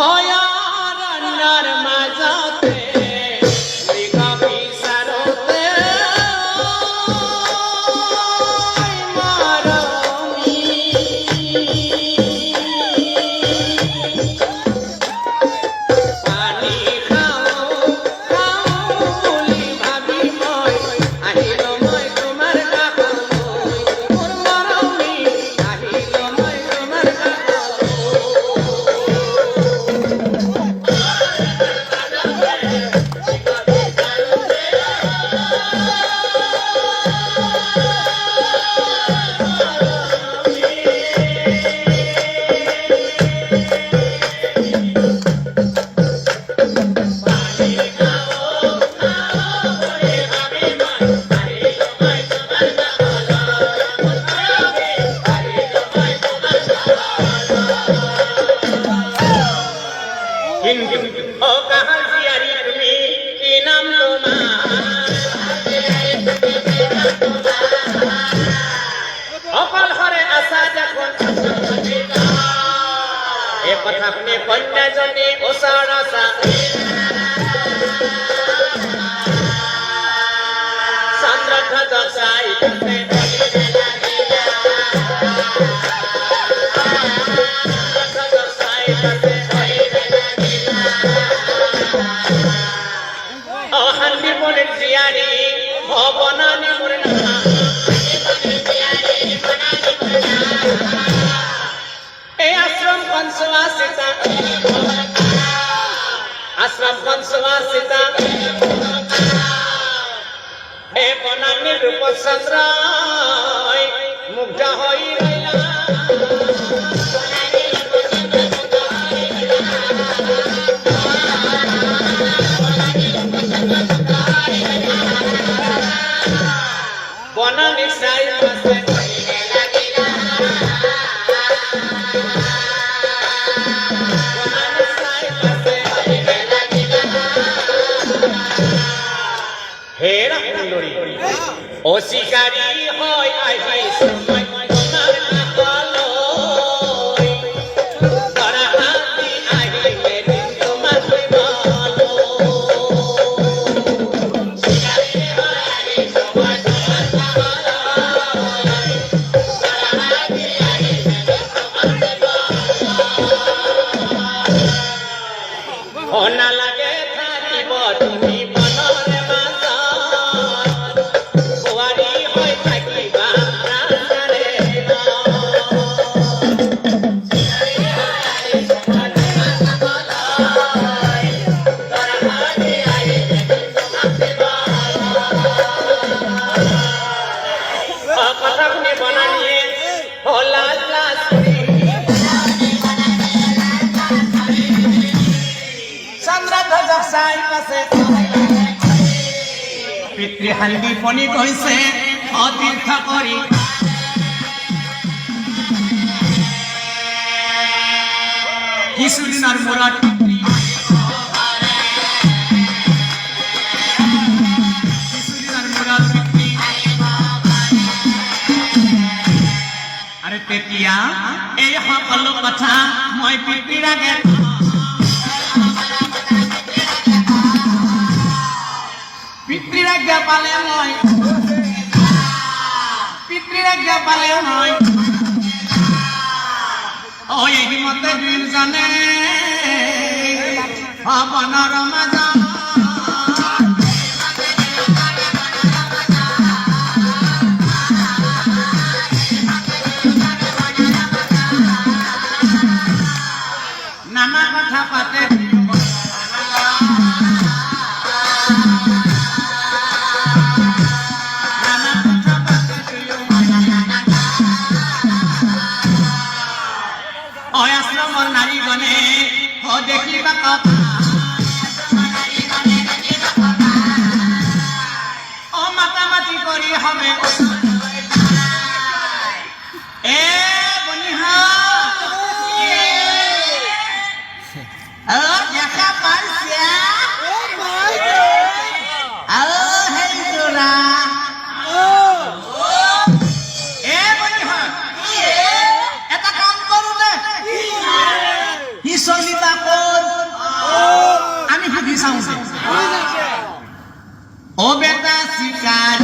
অয়ারণ্যর মাজতে মৃগ বিচারতে মারমি পানি খাও খাও বলি ভাবি মই আহিল মই তোমার কাকলৈ মোর মরমি আহিল মই তোমার কিন্তু ও কাহার জিয়ারি তুমি কি নাম তোমার অকল হরে আসা যখন এ কথা শুনে কন্যাজনী ওচৰ আসা চন্দ্ৰধ্বজ চাই অশান্তি মনের জিয়ারি ভবনানি মরে না এই আশ্রম পঞ্চবাসিতা এ বনানি রূপচন্দ্র মুগ্ধ হই রইলা বনানি চাই পাশে হেরা সুন্দরী ও শিকারী হয় আই সময় তোমার কাকলৈ ধরা হাতি আহিলে দিন তোমার বলো শিকারী হয় আই সময় তোমার কাকলৈ ধরা হাতি আহিলে দিন তোমার বলো না লাগে থাকিব তুমি মনরে কথা শুনে বনানিয়ে লাল লাল চন্দ্ৰধ্বজ চাই পাছে পিতৃহান্দি পনি কৈছে অতীৰ্থ কৰি কিছুদিনৰ মূৰত আরে তেতিয়া এই সকলো কথা মই পিতৃৰ আগত পিতৃৰ আজ্ঞা পালে মই ও এই মতে দুইজনে বনৰ মাজত নানা কথা পাতে আশ্রমৰ নাৰীগণে দেখিবা মাতামাতি কৰি হবে এ বনিহা দেখা পাইছে হেই জোৰা এ বনিহা এটা কাম কৰো দে C চলিতা xong rồi. Ô beta xì cà